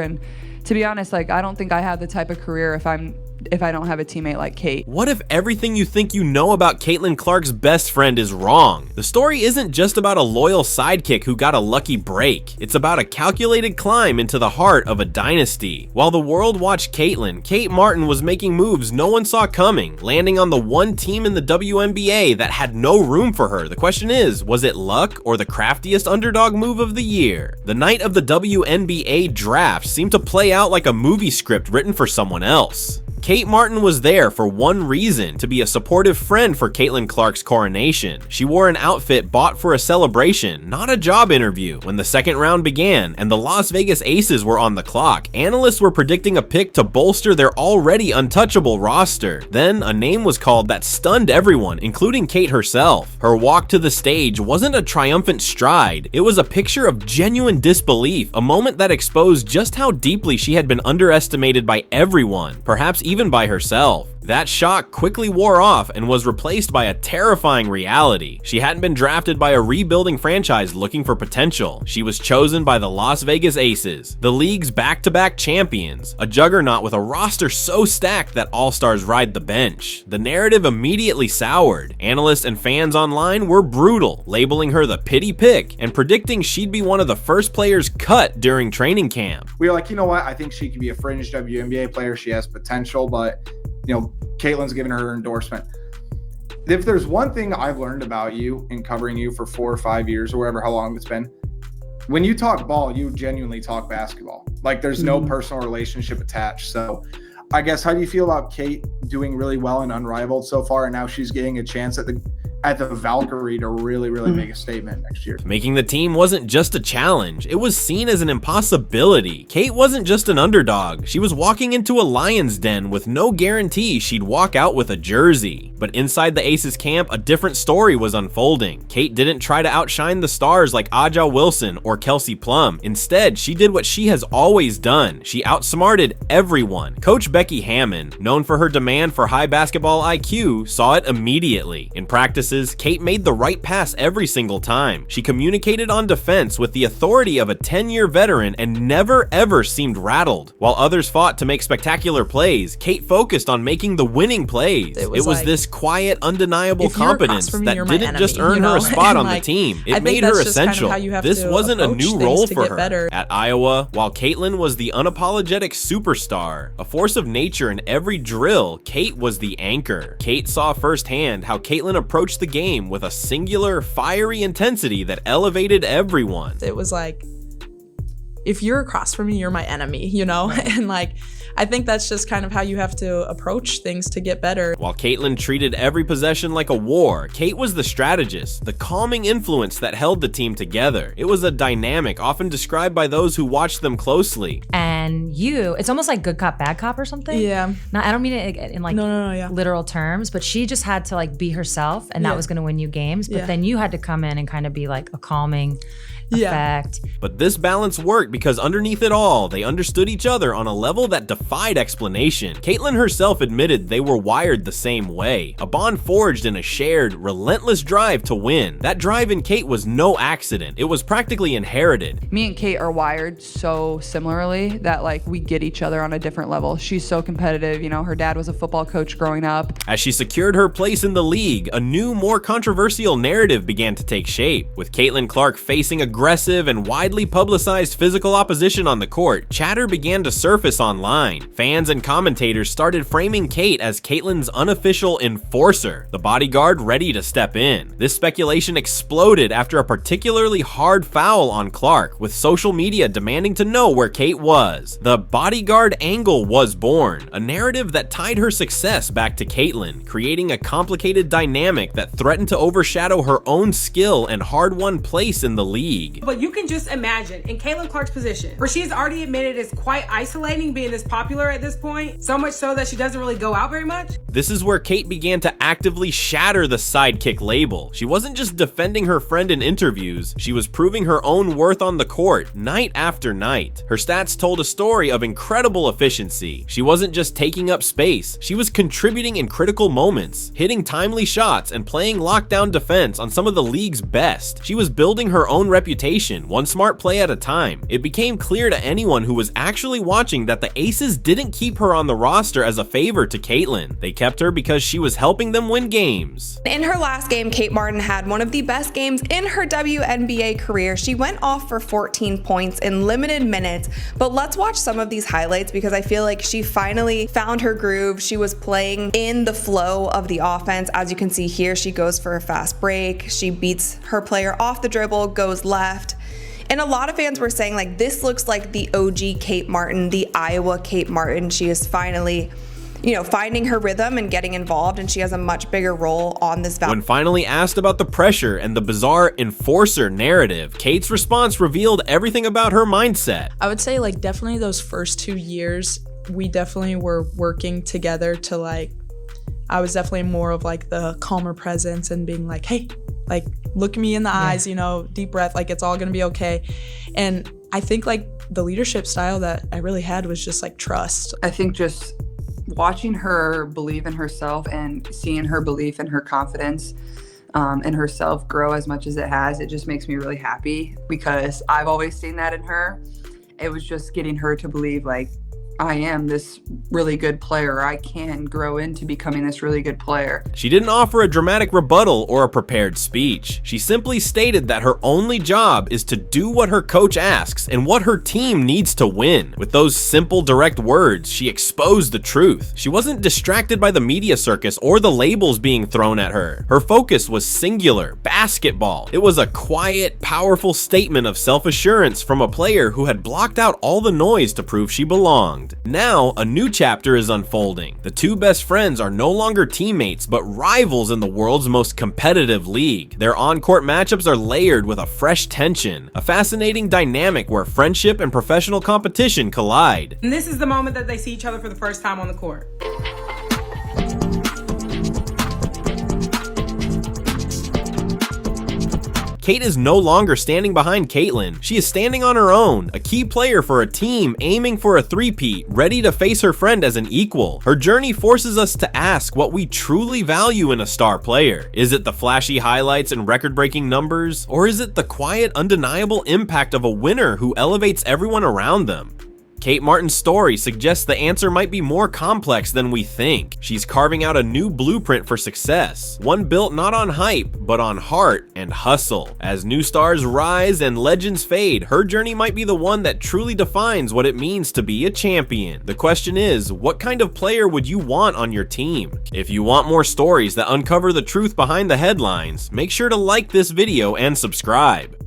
And to be honest, like, I don't think I have the type of career if I don't have a teammate like Kate. What if everything you think you know about Caitlin Clark's best friend is wrong? The story isn't just about a loyal sidekick who got a lucky break. It's about a calculated climb into the heart of a dynasty. While the world watched Caitlin, Kate Martin was making moves no one saw coming, landing on the one team in the WNBA that had no room for her. The question is, was it luck or the craftiest underdog move of the year? The night of the WNBA draft seemed to play out like a movie script written for someone else. Kate Martin was there for one reason, to be a supportive friend for Caitlin Clark's coronation. She wore an outfit bought for a celebration, not a job interview. When the second round began and the Las Vegas Aces were on the clock, analysts were predicting a pick to bolster their already untouchable roster. Then a name was called that stunned everyone, including Kate herself. Her walk to the stage wasn't a triumphant stride. It was a picture of genuine disbelief, a moment that exposed just how deeply she had been underestimated by everyone, perhaps even by herself. That shock quickly wore off and was replaced by a terrifying reality. She hadn't been drafted by a rebuilding franchise looking for potential. She was chosen by the Las Vegas Aces, the league's back-to-back champions, a juggernaut with a roster so stacked that all-stars ride the bench. The narrative immediately soured. Analysts and fans online were brutal, labeling her the pity pick and predicting she'd be one of the first players cut during training camp. We were like, you know what? I think she could be a fringe WNBA player. She has potential, but Caitlin's given her endorsement. If there's one thing I've learned about you in covering you for 4 or 5 years or whatever, how long it's been, when you talk ball, you genuinely talk basketball. Like, there's no personal relationship attached. So I guess, how do you feel about Kate doing really well and Unrivaled so far, and now she's getting a chance at the Valkyrie to really make a statement next year? Making the team wasn't just a challenge, it was seen as an impossibility. Kate wasn't just an underdog, she was walking into a lion's den with no guarantee she'd walk out with a jersey. But inside the Aces camp, a different story was unfolding. Kate didn't try to outshine the stars like Aja Wilson or Kelsey Plum. Instead, she did what she has always done. She outsmarted everyone. Coach Becky Hammon, known for her demand for high basketball IQ, saw it immediately. In practice, Kate made the right pass every single time. She communicated on defense with the authority of a 10-year veteran and never ever seemed rattled. While others fought to make spectacular plays, Kate focused on making the winning plays. It was like this quiet, undeniable competence that didn't just earn her a spot on the team. It made her essential. This wasn't a new role for her. At Iowa, while Caitlin was the unapologetic superstar, a force of nature in every drill, Kate was the anchor. Kate saw firsthand how Caitlin approached the game with a singular, fiery intensity that elevated everyone. It was like, if you're across from me, you're my enemy, And like, I think that's just kind of how you have to approach things to get better. While Caitlin treated every possession like a war, Kate was the strategist, the calming influence that held the team together. It was a dynamic often described by those who watched them closely. And it's almost like good cop, bad cop or something. Yeah. Now, I don't mean it in like literal terms, but she just had to like be herself, and that was going to win you games. But then you had to come in and kind of be like a calming effect. But this balance worked because underneath it all, they understood each other on a level that defied explanation. Caitlin herself admitted they were wired the same way, a bond forged in a shared, relentless drive to win. That drive in Kate was no accident. It was practically inherited. Me and Kate are wired so similarly that like we get each other on a different level. She's so competitive. Her dad was a football coach growing up. As she secured her place in the league, a new, more controversial narrative began to take shape. With Caitlin Clark facing aggressive and widely publicized physical opposition on the court, chatter began to surface online. Fans and commentators started framing Kate as Caitlin's unofficial enforcer, the bodyguard ready to step in. This speculation exploded after a particularly hard foul on Clark, with social media demanding to know where Kate was. The bodyguard angle was born, a narrative that tied her success back to Caitlin, creating a complicated dynamic that threatened to overshadow her own skill and hard-won place in the league. But you can just imagine, in Caitlin Clark's position, where she's already admitted it's quite isolating being this popular at this point, so much so that she doesn't really go out very much. This is where Kate began to actively shatter the sidekick label. She wasn't just defending her friend in interviews, she was proving her own worth on the court, night after night. Her stats told a story of incredible efficiency. She wasn't just taking up space, she was contributing in critical moments, hitting timely shots and playing lockdown defense on some of the league's best. She was building her own reputation reputation, one smart play at a time. It became clear to anyone who was actually watching that the Aces didn't keep her on the roster as a favor to Caitlyn. They kept her because she was helping them win games. In her last game, Kate Martin had one of the best games in her WNBA career. She went off for 14 points in limited minutes, but let's watch some of these highlights because I feel like she finally found her groove. She was playing in the flow of the offense. As you can see here, she goes for a fast break. She beats her player off the dribble, goes left. And a lot of fans were saying, like, this looks like the OG Kate Martin, the Iowa Kate Martin. She is finally, finding her rhythm and getting involved, and she has a much bigger role on this When finally asked about the pressure and the bizarre enforcer narrative, Kate's response revealed everything about her mindset. I would say, like, definitely those first 2 years, we definitely were working together to, I was definitely more of, the calmer presence and being like, hey, look me in the eyes, deep breath, it's all gonna be okay. And I think, the leadership style that I really had was just, trust. I think just watching her believe in herself and seeing her belief and her confidence in herself grow as much as it has, it just makes me really happy because I've always seen that in her. It was just getting her to believe, I am this really good player. I can grow into becoming this really good player. She didn't offer a dramatic rebuttal or a prepared speech. She simply stated that her only job is to do what her coach asks and what her team needs to win. With those simple, direct words, she exposed the truth. She wasn't distracted by the media circus or the labels being thrown at her. Her focus was singular, basketball. It was a quiet, powerful statement of self-assurance from a player who had blocked out all the noise to prove she belonged. Now, a new chapter is unfolding. The two best friends are no longer teammates, but rivals in the world's most competitive league. Their on-court matchups are layered with a fresh tension, a fascinating dynamic where friendship and professional competition collide. And this is the moment that they see each other for the first time on the court. Kate is no longer standing behind Caitlyn. She is standing on her own, a key player for a team aiming for a three-peat, ready to face her friend as an equal. Her journey forces us to ask what we truly value in a star player. Is it the flashy highlights and record-breaking numbers? Or is it the quiet, undeniable impact of a winner who elevates everyone around them? Kate Martin's story suggests the answer might be more complex than we think. She's carving out a new blueprint for success, one built not on hype, but on heart and hustle. As new stars rise and legends fade, her journey might be the one that truly defines what it means to be a champion. The question is, what kind of player would you want on your team? If you want more stories that uncover the truth behind the headlines, make sure to like this video and subscribe.